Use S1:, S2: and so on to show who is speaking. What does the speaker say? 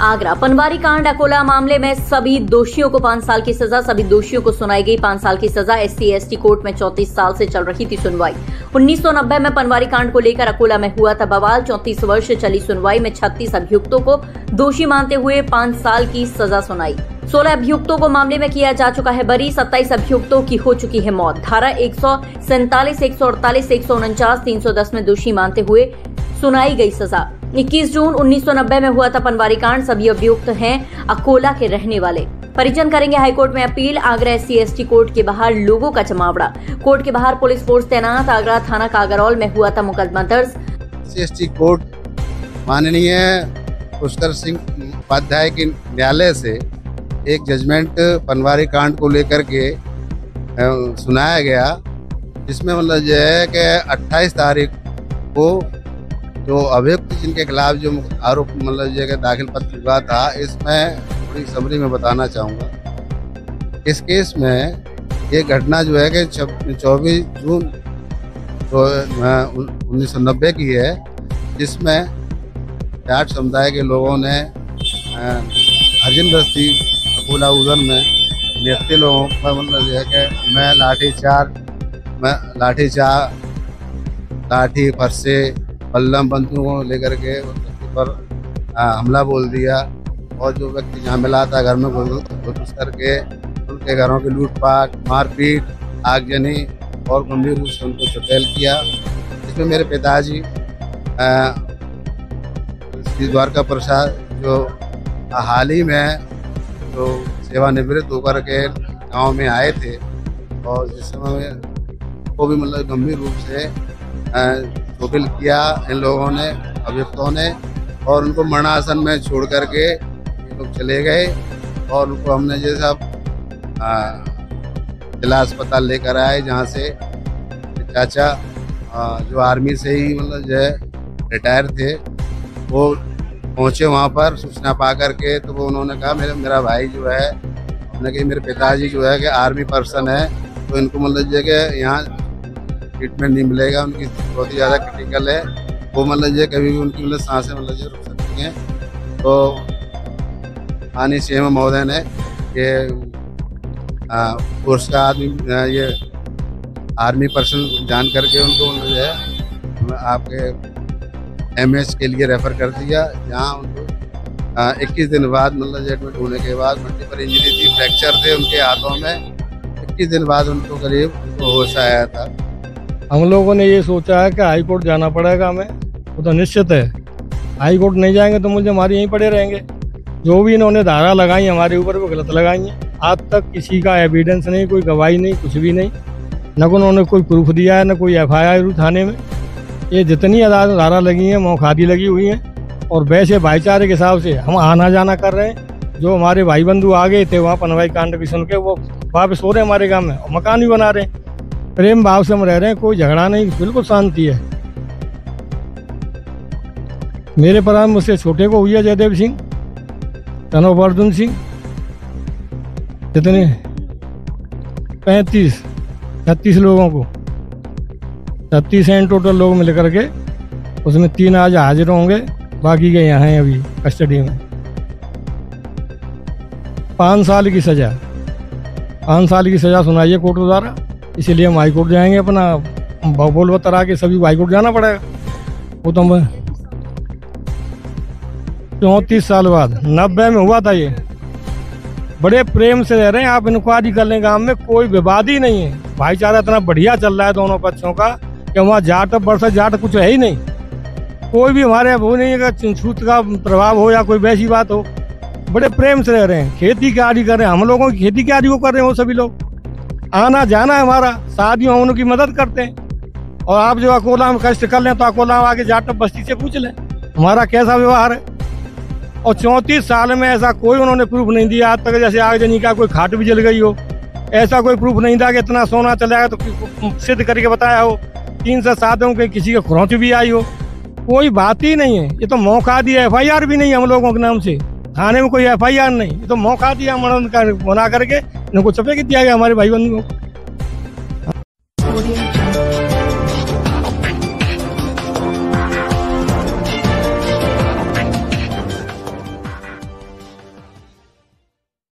S1: आगरा पनवारी कांड अकोला मामले में सभी दोषियों को 5 साल की सजा। सभी दोषियों को सुनाई गई 5 साल की सजा। SC/ST कोर्ट में 34 साल से चल रही थी सुनवाई। 1990 में पनवारी कांड को लेकर अकोला में हुआ था बवाल। 34 वर्ष चली सुनवाई में 36 अभियुक्तों को दोषी मानते हुए 5 साल की सजा सुनाई। 16 अभियुक्तों को मामले में किया जा चुका है बरी। 27 अभियुक्तों की हो चुकी है मौत। धारा 147, 148, 149, 310 में दोषी मानते हुए सुनाई गई सजा। 21 जून 1990 में हुआ था पनवारी कांड। सभी अभियुक्त हैं अकोला के रहने वाले। परिजन करेंगे हाईकोर्ट में अपील। आगरा SC/ST कोर्ट के बाहर लोगों का जमावड़ा। कोर्ट के बाहर पुलिस फोर्स तैनात। आगरा थाना कागरौल में हुआ था मुकदमा दर्ज।
S2: SC/ST कोर्ट माननीय पुष्कर सिंह उपाध्याय के न्यायालय से एक जजमेंट पनवारी कांड को लेकर के सुनाया गया, जिसमें मतलब जो है कि 28 तारीख को जो अभियुक्त जिनके खिलाफ जो आरोप मतलब जो है दाखिल पत्र हुआ था, इसमें थोड़ी समरी में बताना चाहूँगा। इस केस में ये घटना जो है कि 24 जून 1990 की है, जिसमें जाट समुदाय के लोगों ने हरिजन बस्ती अकोला उधर में निहत्ते लोगों पर मतलब जो है कि मैं लाठी फरसे बल्लम बंदूकों को लेकर के उस पर हमला बोल दिया, और जो व्यक्ति जहाँ मिला था घर में घुस करके उनके घरों की लूटपाट, मारपीट, आगजनी और गंभीर रूप से उनको चुटैल किया। इसमें मेरे पिताजी श्री द्वारका प्रसाद जो हाल ही में जो सेवानिवृत्त होकर के गांव में आए थे, और जिस समय को भी मतलब गंभीर रूप से चोटिल किया इन लोगों ने, अभियुक्तों ने, और उनको मरणासन में छोड़ करके ये लोग चले गए। और उनको हमने जैसा जिला अस्पताल लेकर आए, जहाँ से चाचा जो आर्मी से ही मतलब जो है रिटायर थे, वो पहुँचे वहाँ पर सूचना पा करके। तो वो उन्होंने कहा मेरा भाई जो है, उन्होंने कहा मेरे पिताजी जो है कि आर्मी पर्सन है, तो इनको मतलब जो है कि यहाँ ट्रीटमेंट नहीं मिलेगा, उनकी बहुत ही ज़्यादा क्रिटिकल है, वो मतलब जो कभी भी उनकी मतलब सांसें मतलब जो रुक सकती हैं। तो माननीय CM महोदय ने ये फोर्स का आदमी ये आर्मी पर्सन जान करके उनको मतलब जो है आपके MS के लिए रेफ़र कर दिया, जहाँ उनको 21 दिन बाद मतलब एडमिट होने के बाद मल्टीपल इंजरी थी, फ्रैक्चर थे उनके हाथों में। 21 दिन बाद उनको करीब होश आया था।
S3: हम लोगों ने ये सोचा है कि हाई कोर्ट जाना पड़ेगा हमें, वो तो निश्चित है। हाई कोर्ट नहीं जाएंगे तो मुझे हमारे यहीं पड़े रहेंगे। जो भी इन्होंने धारा लगाई हमारे ऊपर वो गलत लगाई हैं। आज तक किसी का एविडेंस नहीं, कोई गवाही नहीं, कुछ भी नहीं, न को उन्होंने कोई प्रूफ दिया है, न कोई FIR थाने में। ये जितनी धारा लगी हैं मौखादी लगी हुई हैं, और वैसे भाईचारे के हिसाब से हम आना जाना कर रहे हैं। जो हमारे भाई बंधु आ गए थे वहाँ पनवारी कांड की सुन के, वो वापस हो रहे हैं हमारे गाँव में, और मकान भी बना रहे हैं। प्रेम भाव से हम रह रहे हैं, कोई झगड़ा नहीं, बिल्कुल शांति है। मेरे परिवार मुझसे छोटे को हुई है जयदेव सिंह, तनव अर्जुन सिंह, कितने 36 लोगों को, 36 हैं टोटल लोग मिल करके। उसमें 3 आज हाजिर होंगे, बाकी के यहाँ हैं अभी कस्टडी में। 5 साल की सजा, 5 साल की सजा सुनाई है कोर्ट द्वारा, इसीलिए हम हाई कोर्ट जाएंगे। अपना बोल बतरा के सभी हाई कोर्ट जाना पड़ेगा। वो तो 34 साल बाद 90 में हुआ था। ये बड़े प्रेम से रह रहे हैं, आप इंक्वायरी कर लें, गांव में कोई विवाद ही नहीं है। भाईचारा इतना बढ़िया चल रहा है दोनों पक्षों का कि वहाँ जाट बरसा जाट कुछ है ही नहीं। कोई भी हमारे वो नहीं है कि छूत का प्रभाव हो या कोई वैसी बात हो। बड़े प्रेम से रह रहे हैं, खेती क्यारी कर रहे हैं, हम लोगों की खेती क्यारी वो कर रहे हैं। वो सभी लोग आना जाना है हमारा, शादियों में उनकी मदद करते हैं। और आप जो अकोला में कष्ट कर लें तो अकोला में आके जाट बस्ती से पूछ लें हमारा कैसा व्यवहार है। और 34 साल में ऐसा कोई उन्होंने प्रूफ नहीं दिया आज तक। जैसे आगजनी का कोई खाट भी जल गई हो, ऐसा कोई प्रूफ नहीं था कि इतना सोना चला गया तो सिद्ध करके बताया हो। 3 से 7 हो, किसी के खुरौच भी आई हो, कोई बात ही नहीं है। ये तो मौका दिया, FIR भी नहीं हम लोगों के नाम से, थाने में कोई FIR नहीं, ये तो मौका दिया मनन बना करके इनको चपेट दिया गया हमारे भाई बंधु को।